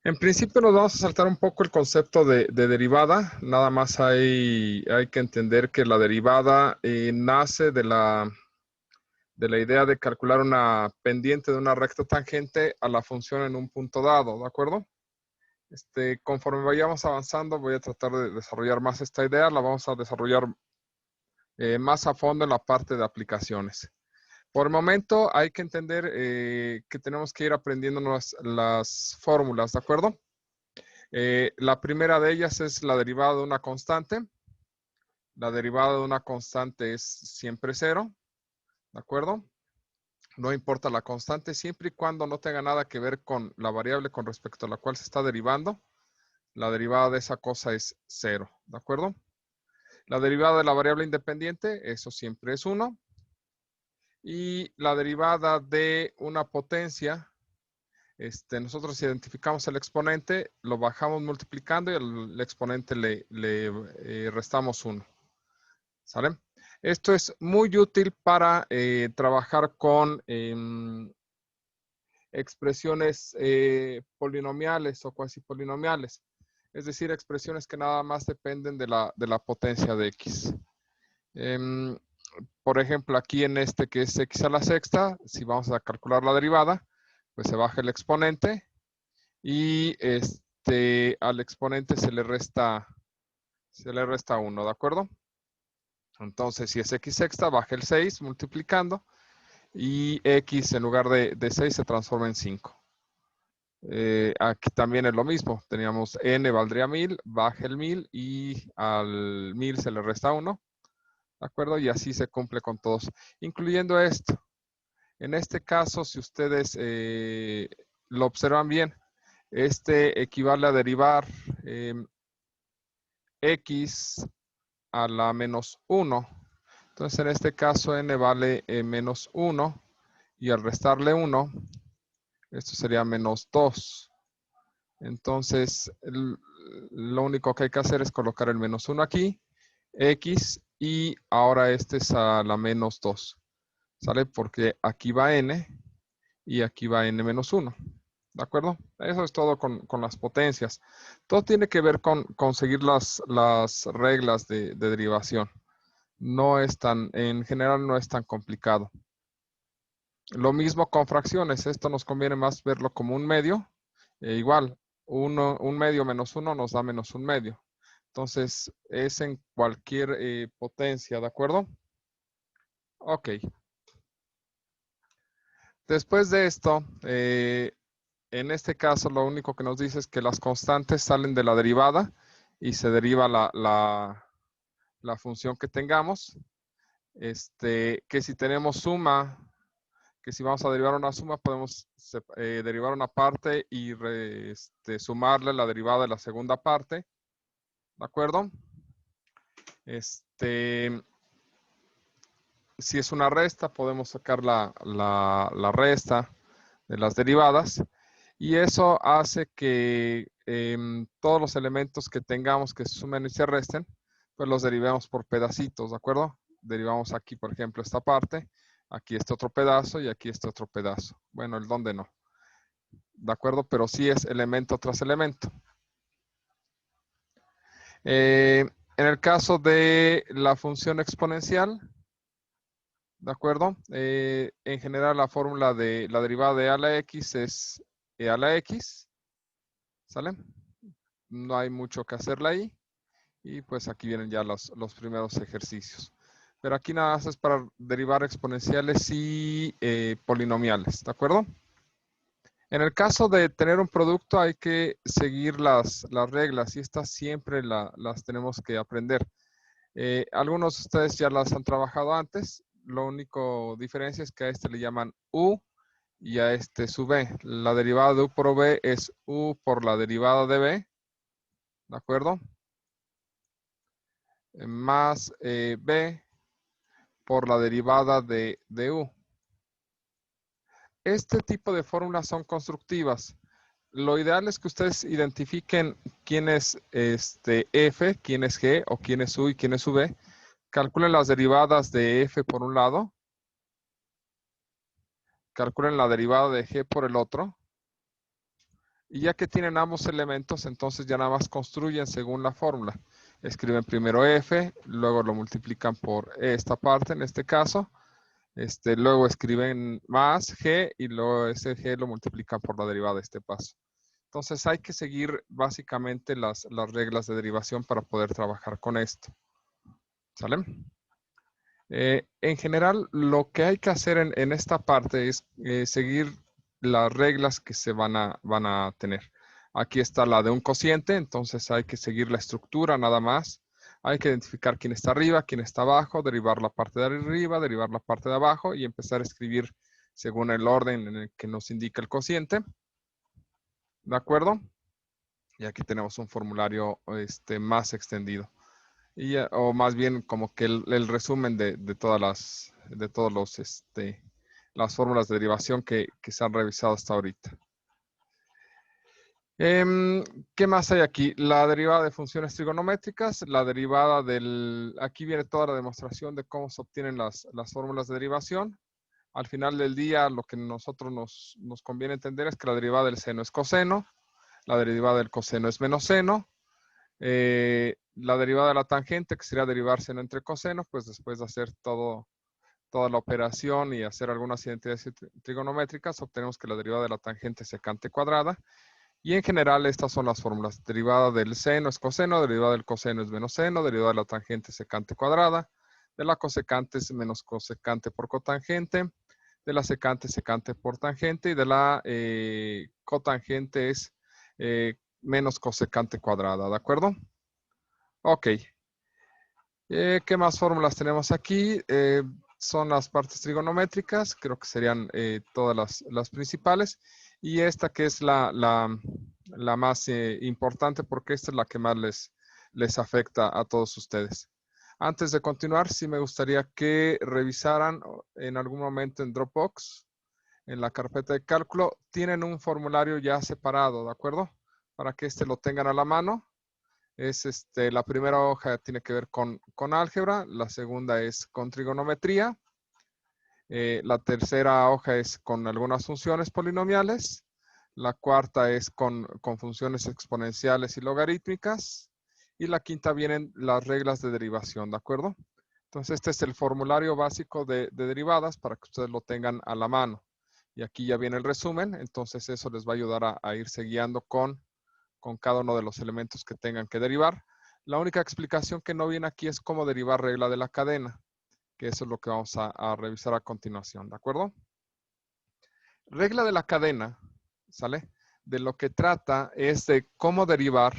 En principio nos vamos a saltar un poco el concepto de derivada. Nada más hay que entender que la derivada nace de la idea de calcular una pendiente de una recta tangente a la función en un punto dado, ¿de acuerdo? Conforme vayamos avanzando, voy a tratar de desarrollar más esta idea. La vamos a desarrollar más a fondo en la parte de aplicaciones. Por el momento hay que entender que tenemos que ir aprendiendo las fórmulas, ¿de acuerdo? La primera de ellas es la derivada de una constante. La derivada de una constante es siempre cero, ¿de acuerdo? No importa la constante, siempre y cuando no tenga nada que ver con la variable con respecto a la cual se está derivando. La derivada de esa cosa es cero, ¿de acuerdo? La derivada de la variable independiente, eso siempre es 1. Y la derivada de una potencia, nosotros identificamos el exponente, lo bajamos multiplicando y al exponente le restamos 1. ¿Sale? Esto es muy útil para trabajar con expresiones polinomiales o cuasi polinomiales. Es decir, expresiones que nada más dependen de la potencia de x. Por ejemplo, aquí en este que es x a la sexta, si vamos a calcular la derivada, pues se baja el exponente y al exponente se le resta 1, ¿de acuerdo? Entonces, si es x sexta, baja el 6 multiplicando y x en lugar de 6 se transforma en 5. Aquí también es lo mismo. Teníamos n valdría 1000, baja el 1000 y al 1000 se le resta 1. ¿De acuerdo? Y así se cumple con todos, incluyendo esto. En este caso, si ustedes lo observan bien, equivale a derivar x a la menos 1. Entonces, en este caso, n vale menos 1 y al restarle 1, esto sería menos 2. Entonces, lo único que hay que hacer es colocar el menos 1 aquí, x, y ahora este es a la menos 2. ¿Sale? Porque aquí va n y aquí va n menos 1. ¿De acuerdo? Eso es todo con las potencias. Todo tiene que ver con conseguir las reglas de derivación. En general no es tan complicado. Lo mismo con fracciones. Esto nos conviene más verlo como un medio. Igual, un medio menos 1 nos da menos un medio. Entonces, es en cualquier potencia, ¿de acuerdo? Ok. Después de esto, en este caso lo único que nos dice es que las constantes salen de la derivada y se deriva la función que tengamos. Que si tenemos suma, que si vamos a derivar una suma, podemos derivar una parte y sumarle la derivada de la segunda parte. ¿De acuerdo? Si es una resta, podemos sacar la resta de las derivadas. Y eso hace que todos los elementos que tengamos que se sumen y se resten, pues los derivemos por pedacitos, ¿de acuerdo? Derivamos aquí, por ejemplo, esta parte, aquí este otro pedazo y aquí este otro pedazo. Bueno, el dónde no, ¿de acuerdo? Pero sí es elemento tras elemento. En el caso de la función exponencial, ¿de acuerdo? En general la fórmula de la derivada de a a la x es e a la x, ¿sale? No hay mucho que hacerle ahí. Y pues aquí vienen ya los primeros ejercicios. Pero aquí nada más es para derivar exponenciales y polinomiales, ¿de acuerdo? En el caso de tener un producto hay que seguir las reglas y estas siempre las tenemos que aprender. Algunos de ustedes ya las han trabajado antes. Lo único diferencia es que a este le llaman u y a este su b. La derivada de u por b es u por la derivada de b, ¿de acuerdo? Más b por la derivada de u. Este tipo de fórmulas son constructivas. Lo ideal es que ustedes identifiquen quién es f, quién es g, o quién es u y quién es v. Calculen las derivadas de f por un lado. Calculen la derivada de g por el otro. Y ya que tienen ambos elementos, entonces ya nada más construyen según la fórmula. Escriben primero f, luego lo multiplican por esta parte, en este caso. Luego escriben más g y luego ese g lo multiplican por la derivada de este paso. Entonces hay que seguir básicamente las reglas de derivación para poder trabajar con esto. ¿Sale? En general, lo que hay que hacer en esta parte es seguir las reglas que se van a tener. Aquí está la de un cociente, entonces hay que seguir la estructura nada más. Hay que identificar quién está arriba, quién está abajo, derivar la parte de arriba, derivar la parte de abajo y empezar a escribir según el orden en el que nos indica el cociente. ¿De acuerdo? Y aquí tenemos un formulario más extendido. O más bien como que el resumen de todas las fórmulas de derivación que se han revisado hasta ahorita. ¿Qué más hay aquí? La derivada de funciones trigonométricas, la derivada aquí viene toda la demostración de cómo se obtienen las fórmulas de derivación. Al final del día, lo que nosotros nos conviene entender es que la derivada del seno es coseno, la derivada del coseno es menos seno, la derivada de la tangente, que sería derivar seno entre coseno, pues después de hacer toda la operación y hacer algunas identidades trigonométricas, obtenemos que la derivada de la tangente es secante cuadrada. Y en general estas son las fórmulas. Derivada del seno es coseno, derivada del coseno es menos seno, derivada de la tangente es secante cuadrada, de la cosecante es menos cosecante por cotangente, de la secante por tangente y de la cotangente es menos cosecante cuadrada, ¿de acuerdo? Ok. ¿Qué más fórmulas tenemos aquí? Son las partes trigonométricas, creo que serían todas las principales. Y esta que es la más importante porque esta es la que más les afecta a todos ustedes. Antes de continuar, sí me gustaría que revisaran en algún momento en Dropbox, en la carpeta de cálculo, tienen un formulario ya separado, ¿de acuerdo? Para que lo tengan a la mano. La primera hoja tiene que ver con álgebra, la segunda es con trigonometría, la tercera hoja es con algunas funciones polinomiales, la cuarta es con funciones exponenciales y logarítmicas, y la quinta vienen las reglas de derivación, ¿de acuerdo? Entonces este es el formulario básico de derivadas para que ustedes lo tengan a la mano. Y aquí ya viene el resumen, entonces eso les va a ayudar a irse guiando con cada uno de los elementos que tengan que derivar. La única explicación que no viene aquí es cómo derivar regla de la cadena, que eso es lo que vamos a revisar a continuación, ¿de acuerdo? Regla de la cadena, ¿sale? De lo que trata es de cómo derivar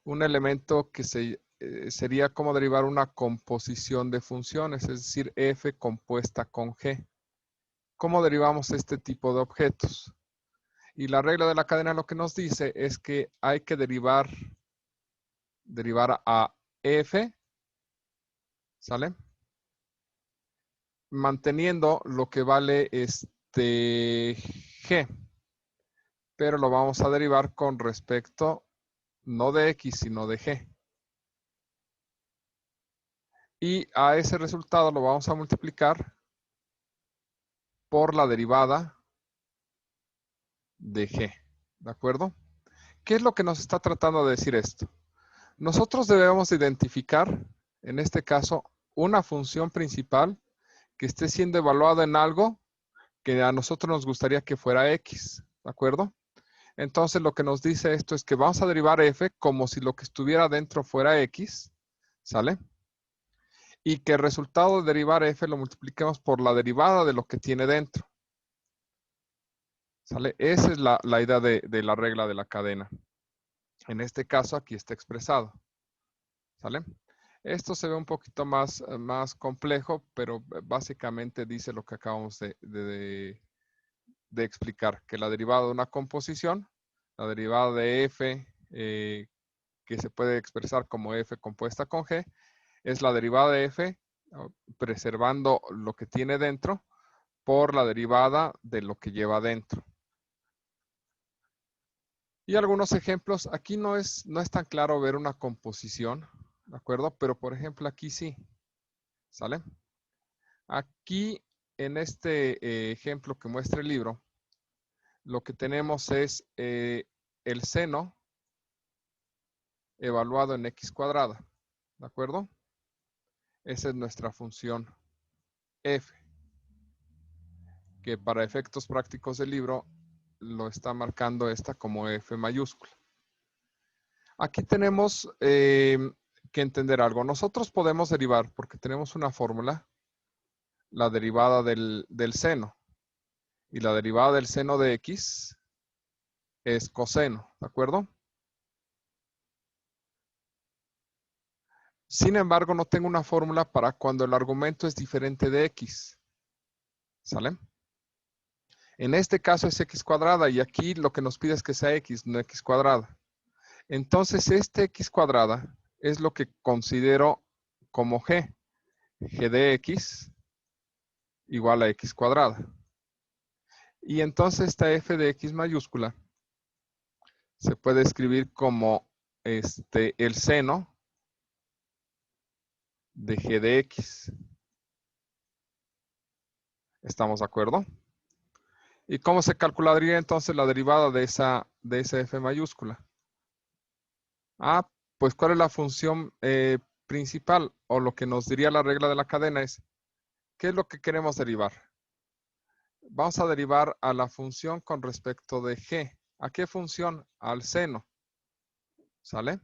un elemento que sería cómo derivar una composición de funciones, es decir, f compuesta con g. ¿Cómo derivamos este tipo de objetos? Y la regla de la cadena lo que nos dice es que hay que derivar a f, ¿sale? Manteniendo lo que vale g, pero lo vamos a derivar con respecto no de x, sino de g. Y a ese resultado lo vamos a multiplicar por la derivada de g, ¿de acuerdo? ¿Qué es lo que nos está tratando de decir esto? Nosotros debemos identificar, en este caso, una función principal que esté siendo evaluada en algo que a nosotros nos gustaría que fuera x, ¿de acuerdo? Entonces lo que nos dice esto es que vamos a derivar f como si lo que estuviera dentro fuera x, ¿sale? Y que el resultado de derivar f lo multipliquemos por la derivada de lo que tiene dentro, ¿sale? Esa es la idea de la regla de la cadena. En este caso aquí está expresado, ¿sale? Esto se ve un poquito más complejo, pero básicamente dice lo que acabamos de explicar, que la derivada de una composición, la derivada de f, que se puede expresar como f compuesta con g, es la derivada de f, preservando lo que tiene dentro, por la derivada de lo que lleva dentro. Y algunos ejemplos, aquí no es tan claro ver una composición, ¿de acuerdo? Pero por ejemplo aquí sí, ¿sale? Aquí en este ejemplo que muestra el libro, lo que tenemos es el seno evaluado en x cuadrada, ¿de acuerdo? Esa es nuestra función f, que para efectos prácticos del libro lo está marcando esta como f mayúscula. Aquí tenemos que entender algo. Nosotros podemos derivar, porque tenemos una fórmula, la derivada del seno. Y la derivada del seno de x es coseno, ¿de acuerdo? Sin embargo, no tengo una fórmula para cuando el argumento es diferente de x. ¿Sale? En este caso es x cuadrada y aquí lo que nos pide es que sea x, no x cuadrada. Entonces, este x cuadrada es lo que considero como g. G de x igual a x cuadrada. Y entonces esta f de x mayúscula se puede escribir como el seno de g de x. ¿Estamos de acuerdo? ¿Y cómo se calcularía entonces la derivada de esa f mayúscula? Ah, pues ¿cuál es la función principal? O lo que nos diría la regla de la cadena es, ¿qué es lo que queremos derivar? Vamos a derivar a la función con respecto de g. ¿A qué función? Al seno. ¿Sale?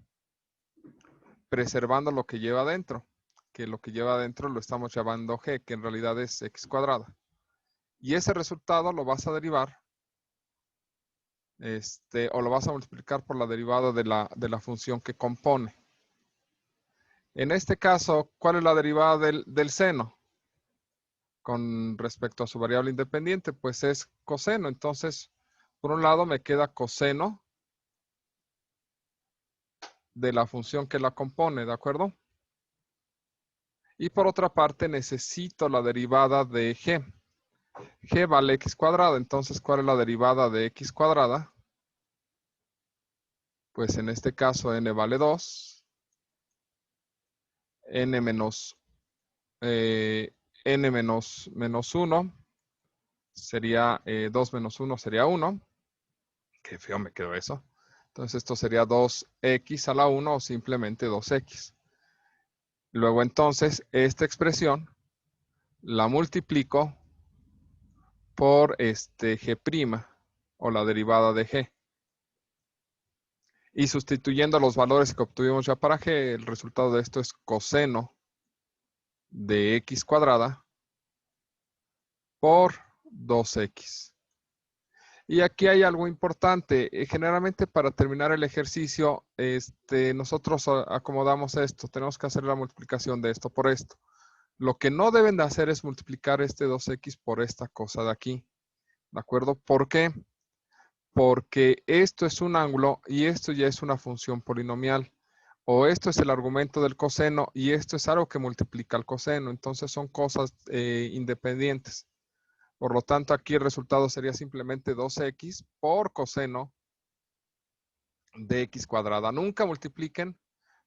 Preservando lo que lleva adentro. Que lo que lleva adentro lo estamos llamando g, que en realidad es x cuadrada. Y ese resultado lo vas a derivar, o lo vas a multiplicar por la derivada de la función que compone. En este caso, ¿cuál es la derivada del seno? Con respecto a su variable independiente, pues es coseno. Entonces, por un lado me queda coseno de la función que la compone, ¿de acuerdo? Y por otra parte necesito la derivada de g. G vale x cuadrada, entonces ¿cuál es la derivada de x cuadrada? Pues en este caso n vale 2, n menos, n menos 1 sería 2 menos 1 sería 1. Qué feo me quedó eso. Entonces esto sería 2x a la 1 o simplemente 2x. Luego entonces esta expresión la multiplico por g' o la derivada de g. Y sustituyendo los valores que obtuvimos ya para g, el resultado de esto es coseno de x cuadrada por 2x. Y aquí hay algo importante. Generalmente para terminar el ejercicio, nosotros acomodamos esto. Tenemos que hacer la multiplicación de esto por esto. Lo que no deben de hacer es multiplicar este 2x por esta cosa de aquí. ¿De acuerdo? ¿Por qué? Porque esto es un ángulo y esto ya es una función polinomial. O esto es el argumento del coseno y esto es algo que multiplica el coseno. Entonces son cosas independientes. Por lo tanto, aquí el resultado sería simplemente 2x por coseno de x cuadrada. Nunca multipliquen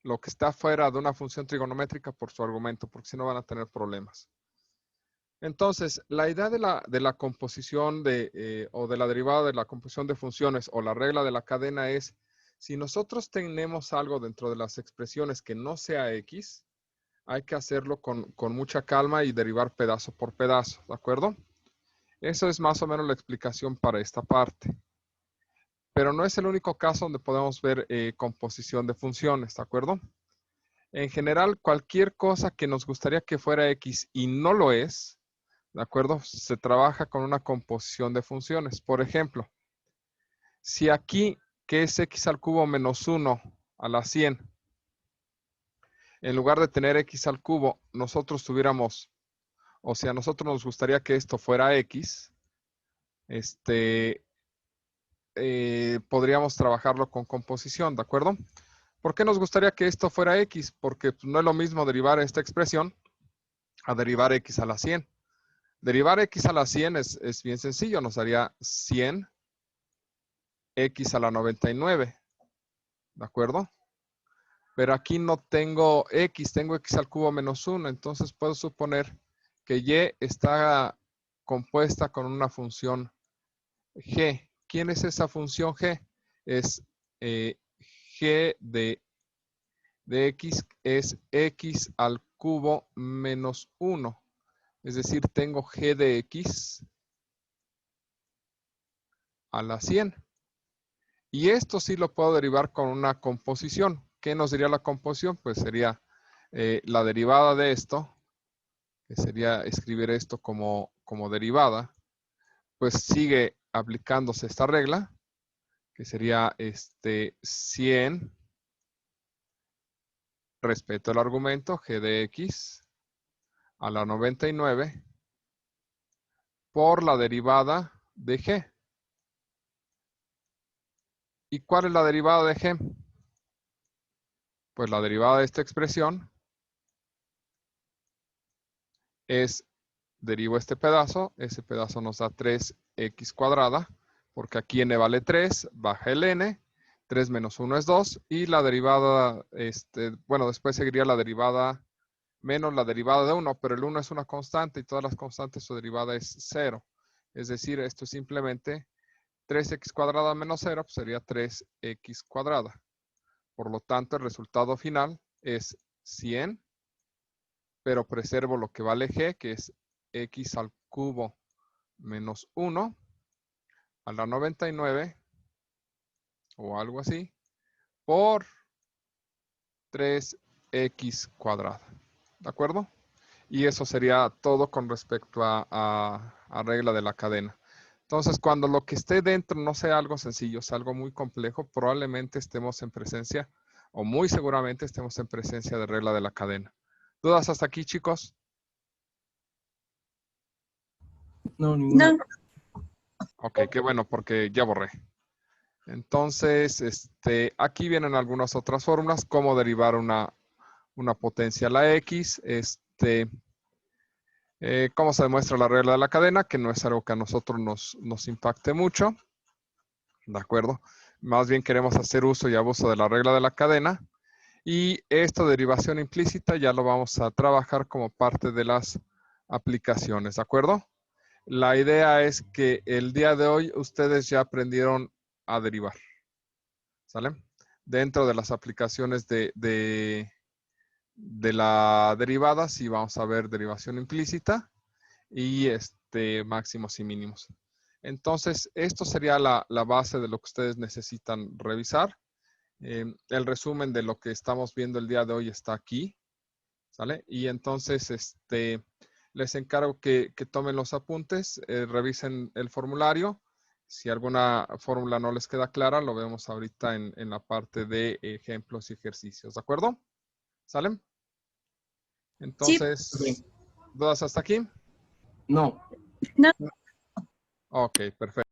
lo que está fuera de una función trigonométrica por su argumento, porque si no van a tener problemas. Entonces, la idea de la composición o de la derivada de la composición de funciones o la regla de la cadena es, si nosotros tenemos algo dentro de las expresiones que no sea x, hay que hacerlo con mucha calma y derivar pedazo por pedazo, ¿de acuerdo? Eso es más o menos la explicación para esta parte. Pero no es el único caso donde podemos ver composición de funciones, ¿de acuerdo? En general, cualquier cosa que nos gustaría que fuera x y no lo es, ¿de acuerdo? Se trabaja con una composición de funciones. Por ejemplo, si aquí, que es x al cubo menos 1 a la 100, en lugar de tener x al cubo, nosotros tuviéramos, o sea, a nosotros nos gustaría que esto fuera x, podríamos trabajarlo con composición, ¿de acuerdo? ¿Por qué nos gustaría que esto fuera x? Porque no es lo mismo derivar esta expresión a derivar x a la 100. Derivar x a la 100 es bien sencillo, nos daría 100 x a la 99, ¿de acuerdo? Pero aquí no tengo x, tengo x al cubo menos 1, entonces puedo suponer que y está compuesta con una función g. ¿Quién es esa función g? Es g de x es x al cubo menos 1. Es decir, tengo g de x a la 100. Y esto sí lo puedo derivar con una composición. ¿Qué nos diría la composición? Pues sería la derivada de esto, que sería escribir esto como derivada, pues sigue aplicándose esta regla, que sería 100 respecto al argumento g de x a la 99 por la derivada de g. ¿Y cuál es la derivada de g? Pues la derivada de esta expresión es, derivo este pedazo, ese pedazo nos da 3x cuadrada, porque aquí n vale 3, baja el n, 3 menos 1 es 2, y la derivada, bueno, después seguiría la derivada menos la derivada de 1, pero el 1 es una constante y todas las constantes su derivada es 0. Es decir, esto es simplemente 3x cuadrada menos 0, pues sería 3x cuadrada. Por lo tanto, el resultado final es 100, pero preservo lo que vale g, que es x al cubo menos 1 a la 99, o algo así, por 3x cuadrada. ¿De acuerdo? Y eso sería todo con respecto a regla de la cadena. Entonces, cuando lo que esté dentro no sea algo sencillo, sea algo muy complejo, probablemente estemos en presencia, o muy seguramente estemos en presencia de regla de la cadena. ¿Dudas hasta aquí, chicos? No, ninguna. No. Ok, qué bueno, porque ya borré. Entonces, aquí vienen algunas otras fórmulas, cómo derivar una potencia a la X, cómo se demuestra la regla de la cadena, que no es algo que a nosotros nos impacte mucho, ¿de acuerdo? Más bien queremos hacer uso y abuso de la regla de la cadena, y esta derivación implícita ya lo vamos a trabajar como parte de las aplicaciones, ¿de acuerdo? La idea es que el día de hoy ustedes ya aprendieron a derivar, ¿sale? Dentro de las aplicaciones de la derivada, sí vamos a ver derivación implícita y máximos y mínimos. Entonces, esto sería la base de lo que ustedes necesitan revisar. El resumen de lo que estamos viendo el día de hoy está aquí, ¿sale? Y entonces, les encargo que tomen los apuntes, revisen el formulario. Si alguna fórmula no les queda clara, lo vemos ahorita en la parte de ejemplos y ejercicios, ¿de acuerdo? ¿Salen? Entonces, Sí. ¿dudas hasta aquí? No. No. Ok, perfecto.